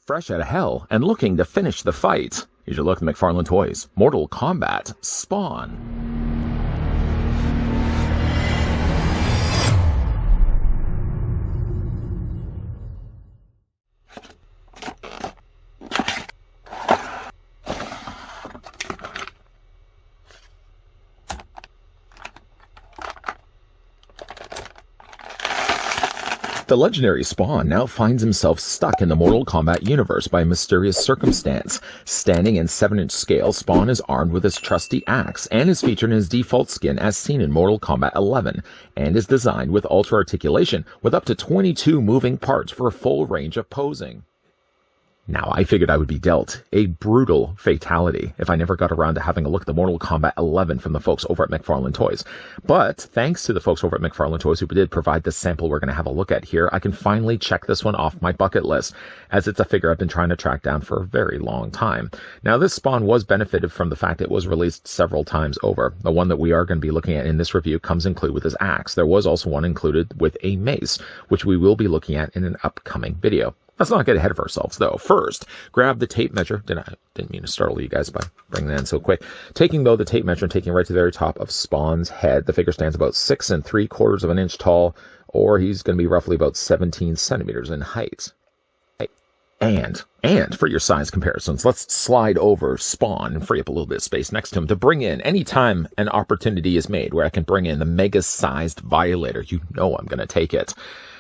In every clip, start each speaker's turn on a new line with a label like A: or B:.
A: Fresh out of hell and looking to finish the fight. Here's your look at McFarlane Toys Mortal Kombat Spawn. The legendary Spawn now finds himself stuck in the Mortal Kombat universe by a mysterious circumstance. Standing in 7-inch scale, Spawn is armed with his trusty axe and is featured in his default skin as seen in Mortal Kombat 11, and is designed with ultra articulation with up to 22 moving parts for a full range of posing. Now, I figured I would be dealt a brutal fatality if I never got around to having a look at the Mortal Kombat 11 from the folks over at McFarlane Toys. But thanks to the folks over at McFarlane Toys who did provide the sample we're going to have a look at here, I can finally check this one off my bucket list, as it's a figure I've been trying to track down for a very long time. Now, this Spawn was benefited from the fact it was released several times over. The one that we are going to be looking at in this review comes included with his axe. There was also one included with a mace, which we will be looking at in an upcoming video. Let's not get ahead of ourselves, though. First, grab the tape measure. Didn't mean to startle you guys by bringing that in so quick. Taking, though, the tape measure and taking right to the very top of Spawn's head. The figure stands about 6 3/4 of an inch tall, or he's going to be roughly about 17 centimeters in height. And for your size comparisons, let's slide over Spawn and free up a little bit of space next to him to bring in, anytime an opportunity is made where I can bring in the mega-sized Violator, you know I'm going to take it.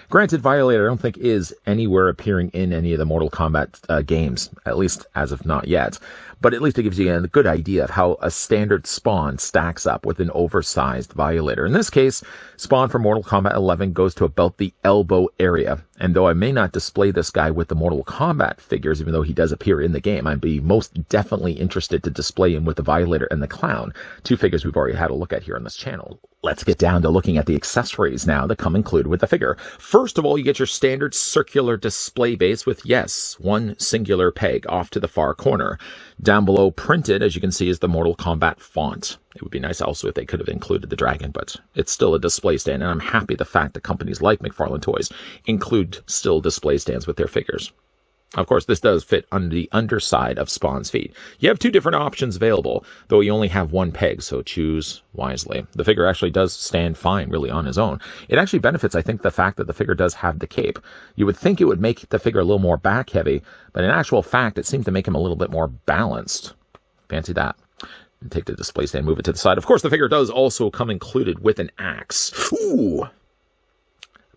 A: Granted, Violator I don't think is anywhere appearing in any of the Mortal Kombat games, at least as of not yet. But at least it gives you a good idea of how a standard Spawn stacks up with an oversized Violator. In this case, Spawn for Mortal Kombat 11 goes to about the elbow area. And though I may not display this guy with the Mortal Kombat figures, even though he does appear in the game, I'd be most definitely interested to display him with the Violator and the Clown, two figures we've already had a look at here on this channel. Let's get down to looking at the accessories now that come included with the figure. First of all, you get your standard circular display base with, yes, one singular peg off to the far corner. Down below, printed, as you can see, is the Mortal Kombat font. It would be nice also if they could have included the dragon, but it's still a display stand, and I'm happy the fact that companies like McFarlane Toys include still display stands with their figures. Of course, this does fit under the underside of Spawn's feet. You have two different options available, though you only have one peg, so choose wisely. The figure actually does stand fine, really, on his own. It actually benefits, I think, the fact that the figure does have the cape. You would think it would make the figure a little more back-heavy, but in actual fact, it seems to make him a little bit more balanced. Fancy that. And take the display stand, move it to the side. Of course, the figure does also come included with an axe. Ooh!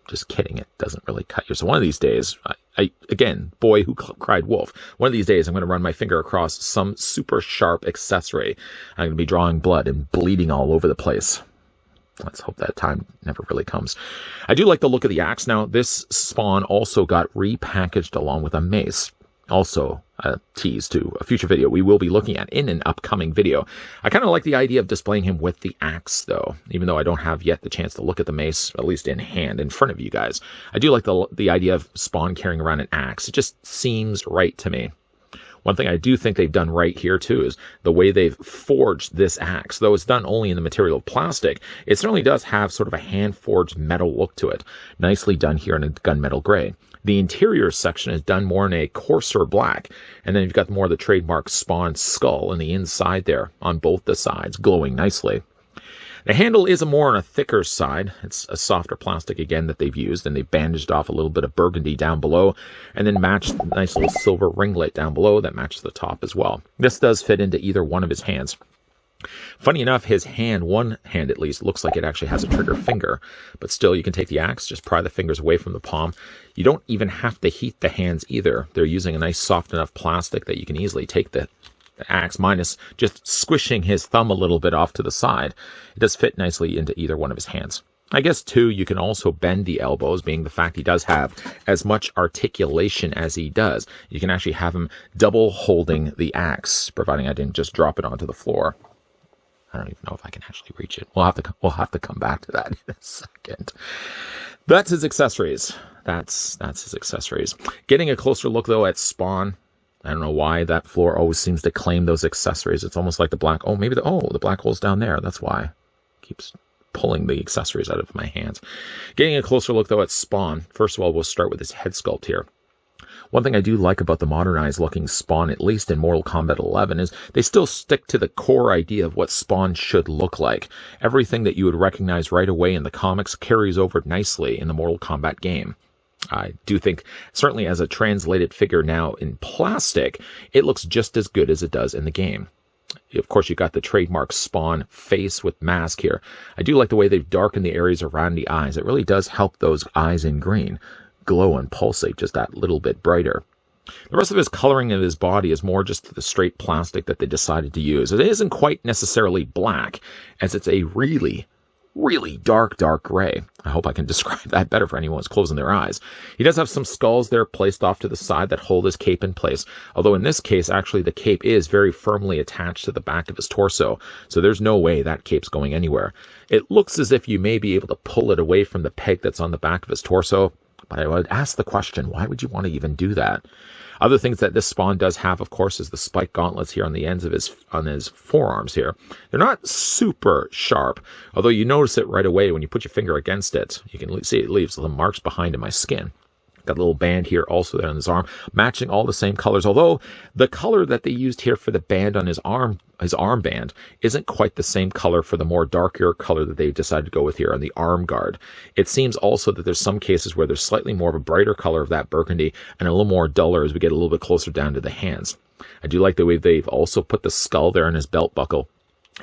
A: Just kidding, it doesn't really cut you. So one of these days, again, boy who cried wolf, one of these days I'm going to run my finger across some super sharp accessory. I'm going to be drawing blood and bleeding all over the place. Let's hope that time never really comes. I do like the look of the axe. Now, this Spawn also got repackaged along with a mace. Also, a tease to a future video we will be looking at in an upcoming video. I kind of like the idea of displaying him with the axe, though, even though I don't have yet the chance to look at the mace, at least in hand, in front of you guys. I do like the idea of Spawn carrying around an axe. It just seems right to me. One thing I do think they've done right here, too, is the way they've forged this axe. Though it's done only in the material of plastic, it certainly does have sort of a hand-forged metal look to it. Nicely done here in a gunmetal gray. The interior section is done more in a coarser black, and then you've got more of the trademark Spawn skull in the inside there on both the sides, glowing nicely. The handle is more on a thicker side. It's a softer plastic, again, that they've used, and they've bandaged off a little bit of burgundy down below, and then matched a nice little silver ringlet down below that matches the top as well. This does fit into either one of his hands. Funny enough, his hand, one hand at least, looks like it actually has a trigger finger. But still, you can take the axe, just pry the fingers away from the palm. You don't even have to heat the hands either. They're using a nice soft enough plastic that you can easily take the axe, minus just squishing his thumb a little bit off to the side. It does fit nicely into either one of his hands. I guess, too, you can also bend the elbows, being the fact he does have as much articulation as he does. You can actually have him double holding the axe, providing I didn't just drop it onto the floor. I don't even know if I can actually reach it. We'll have to come back to that in a second. That's his accessories. That's his accessories. Getting a closer look, though, at Spawn. I don't know why that floor always seems to claim those accessories. It's almost like the black... Oh, maybe the black hole's down there. That's why. It keeps pulling the accessories out of my hands. Getting a closer look, though, at Spawn. First of all, we'll start with his head sculpt here. One thing I do like about the modernized looking Spawn, at least in Mortal Kombat 11, is they still stick to the core idea of what Spawn should look like. Everything that you would recognize right away in the comics carries over nicely in the Mortal Kombat game. I do think, certainly as a translated figure now in plastic, it looks just as good as it does in the game. Of course, you've got the trademark Spawn face with mask here. I do like the way they've darkened the areas around the eyes. It really does help those eyes in green glow and pulsate just that little bit brighter. The rest of his coloring of his body is more just the straight plastic that they decided to use. It isn't quite necessarily black, as it's a really dark gray. I hope I can describe that better for anyone who's closing their eyes. He does have some skulls there placed off to the side that hold his cape in place. Although in this case, actually, the cape is very firmly attached to the back of his torso. So there's no way that cape's going anywhere. It looks as if you may be able to pull it away from the peg that's on the back of his torso. But I would ask the question, why would you want to even do that? Other things that this Spawn does have, of course, is the spike gauntlets here on the ends of his forearms here. They're not super sharp, although you notice it right away when you put your finger against it. You can see it leaves the marks behind in my skin. Got a little band here also there on his arm, matching all the same colors, although the color that they used here for the band on his armband isn't quite the same color for the more darker color that they decided to go with here on the arm guard. It seems also that there's some cases where there's slightly more of a brighter color of that burgundy and a little more duller as we get a little bit closer down to the hands. I do like the way they've also put the skull there in his belt buckle.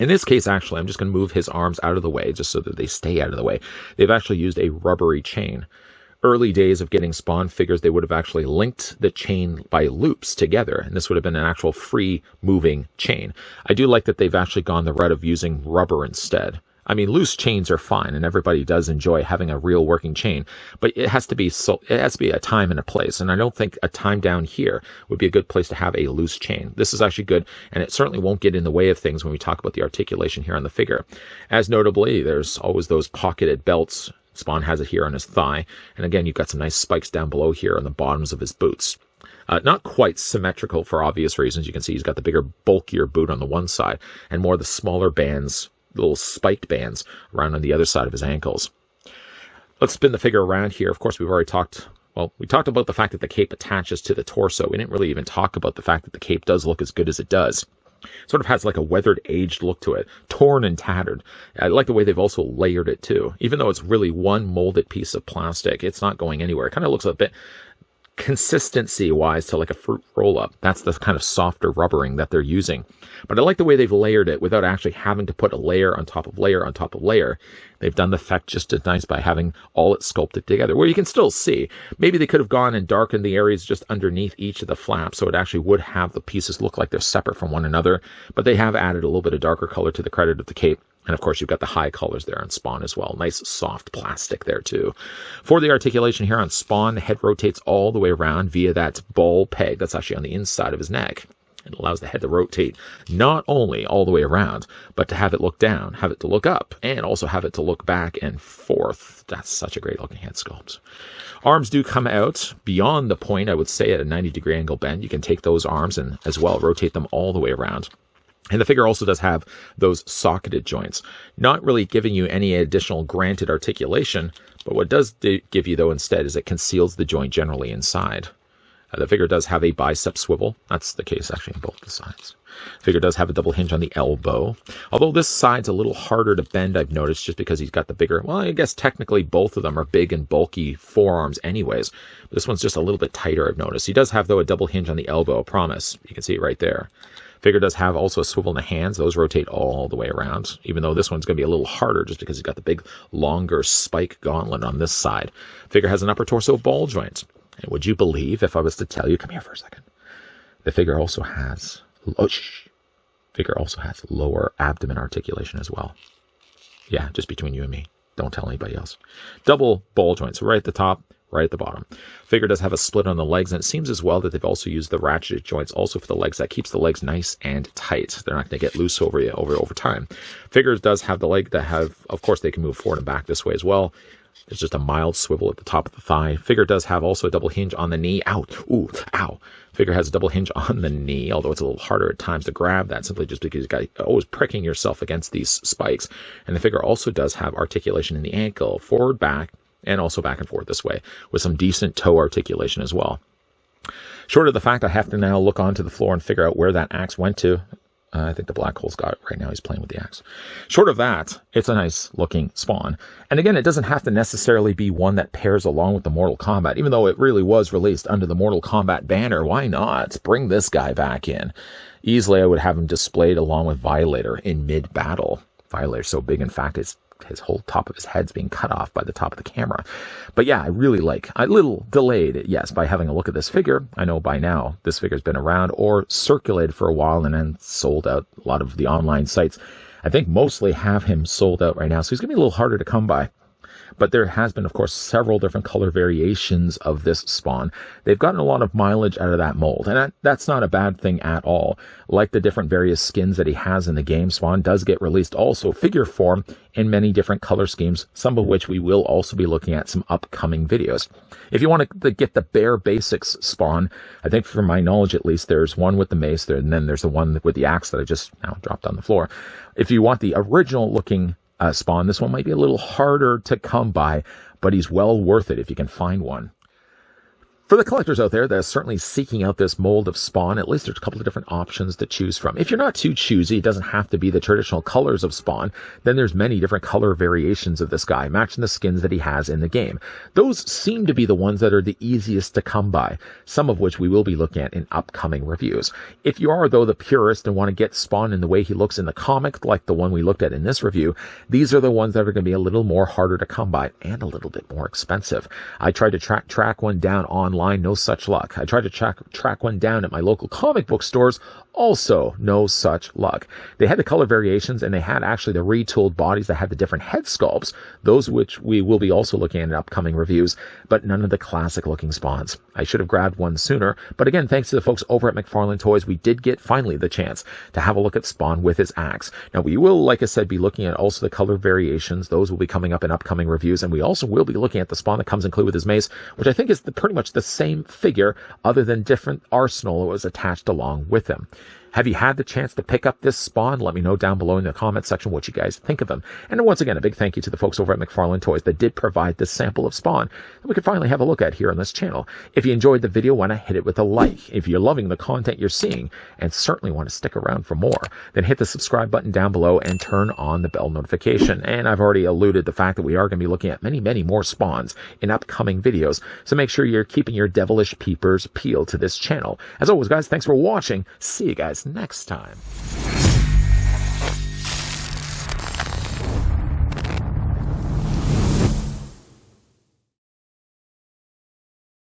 A: In this case, actually, I'm just going to move his arms out of the way just so that they stay out of the way. They've actually used a rubbery chain. Early days of getting Spawn figures, they would have actually linked the chain by loops together, and this would have been an actual free moving chain. I do like that they've actually gone the route of using rubber instead. I mean, loose chains are fine, and everybody does enjoy having a real working chain, but it has to be a time and a place, and I don't think a time down here would be a good place to have a loose chain. This is actually good, and it certainly won't get in the way of things when we talk about the articulation here on the figure. As notably, there's always those pocketed belts. Spawn has it here on his thigh, and again, you've got some nice spikes down below here on the bottoms of his boots. Not quite symmetrical for obvious reasons. You can see he's got the bigger, bulkier boot on the one side, and more of the smaller bands, little spiked bands, around on the other side of his ankles. Let's spin the figure around here. Of course, we've already talked, well, we talked about the fact that the cape attaches to the torso. We didn't really even talk about the fact that the cape does look as good as it does. Sort of has like a weathered, aged look to it, torn and tattered. I like the way they've also layered it too. Even though it's really one molded piece of plastic, it's not going anywhere. It kind of looks a bit consistency-wise to like a fruit roll-up. That's the kind of softer rubbering that they're using. But I like the way they've layered it without actually having to put a layer on top of layer on top of layer. They've done the effect just as nice by having all it sculpted together, where you can still see. Maybe they could have gone and darkened the areas just underneath each of the flaps, so it actually would have the pieces look like they're separate from one another. But they have added a little bit of darker color to the credit of the cape. And of course, you've got the high colors there on Spawn as well. Nice soft plastic there too. For the articulation here on Spawn, the head rotates all the way around via that ball peg that's actually on the inside of his neck. It allows the head to rotate not only all the way around, but to have it look down, have it to look up, and also have it to look back and forth. That's such a great looking head sculpt. Arms do come out beyond the point, I would say, at a 90-degree angle bend. You can take those arms and as well rotate them all the way around. And the figure also does have those socketed joints, not really giving you any additional granted articulation, but what it does give you, though, instead, is it conceals the joint generally inside. The figure does have a bicep swivel. That's the case, actually, on both the sides. The figure does have a double hinge on the elbow, although this side's a little harder to bend, I've noticed, just because he's got the bigger, well, I guess technically both of them are big and bulky forearms anyways. This one's just a little bit tighter, I've noticed. He does have, though, a double hinge on the elbow, I promise. You can see it right there. Figure does have also a swivel in the hands. Those rotate all the way around, even though this one's going to be a little harder just because he's got the big, longer spike gauntlet on this side. Figure has an upper torso ball joint. And would you believe if I was to tell you, come here for a second, the figure also has, figure also has lower abdomen articulation as well. Yeah, just between you and me. Don't tell anybody else. Double ball joints right at the top, right at the bottom. Figure does have a split on the legs, and it seems as well that they've also used the ratcheted joints also for the legs. That keeps the legs nice and tight. They're not going to get loose over time. Figure does have the leg that have, of course, they can move forward and back this way as well. There's just a mild swivel at the top of the thigh. Figure does have also a double hinge on the knee. Ow! Ooh! Ow! Figure has a double hinge on the knee, although it's a little harder at times to grab that, simply just because you've got always pricking yourself against these spikes. And the figure also does have articulation in the ankle, forward, back, and also back and forth this way, with some decent toe articulation as well. Short of the fact I have to now look onto the floor and figure out where that axe went to. I think the black hole's got it right now. He's playing with the axe. Short of that, it's a nice looking spawn. And again, it doesn't have to necessarily be one that pairs along with the Mortal Kombat. Even though it really was released under the Mortal Kombat banner, why not bring this guy back in? Easily, I would have him displayed along with Violator in mid-battle. Violator's so big, in fact, his whole top of his head's being cut off by the top of the camera. But yeah, I really like, a little delayed, yes, by having a look at this figure. I know by now this figure's been around or circulated for a while and then sold out. A lot of the online sites, I think, mostly have him sold out right now. So he's going to be a little harder to come by. But there has been, of course, several different color variations of this spawn. They've gotten a lot of mileage out of that mold, and that's not a bad thing at all. Like the different various skins that he has in the game, Spawn does get released also figure form in many different color schemes, some of which we will also be looking at some upcoming videos. If you want to get the bare basics Spawn, I think from my knowledge at least, there's one with the mace there, and then there's the one with the axe that I just now dropped on the floor. If you want the original looking Spawn, this one might be a little harder to come by, but he's well worth it if you can find one. For the collectors out there that are certainly seeking out this mold of Spawn, at least there's a couple of different options to choose from. If you're not too choosy, it doesn't have to be the traditional colors of Spawn, then there's many different color variations of this guy, matching the skins that he has in the game. Those seem to be the ones that are the easiest to come by, some of which we will be looking at in upcoming reviews. If you are, though, the purist and want to get Spawn in the way he looks in the comic, like the one we looked at in this review, these are the ones that are going to be a little more harder to come by and a little bit more expensive. I tried to track one down online, no such luck. I tried to track one down at my local comic book stores, also no such luck. They had the color variations, and they had actually the retooled bodies that had the different head sculpts, those which we will be also looking at in upcoming reviews, but none of the classic looking Spawns. I should have grabbed one sooner, but again, thanks to the folks over at McFarlane Toys, we did get finally the chance to have a look at Spawn with his axe. Now, we will, like I said, be looking at also the color variations. Those will be coming up in upcoming reviews, and we also will be looking at the Spawn that comes included with his mace, which I think is pretty much the same figure, other than different arsenal that was attached along with him. Have you had the chance to pick up this Spawn? Let me know down below in the comment section what you guys think of him. And once again, a big thank you to the folks over at McFarlane Toys that did provide this sample of Spawn that we could finally have a look at here on this channel. If you enjoyed the video, why not hit it with a like? If you're loving the content you're seeing and certainly want to stick around for more, then hit the subscribe button down below and turn on the bell notification. And I've already alluded the fact that we are going to be looking at many, many more Spawns in upcoming videos. So make sure you're keeping your devilish peepers peeled to this channel. As always, guys, thanks for watching. See you guys next time.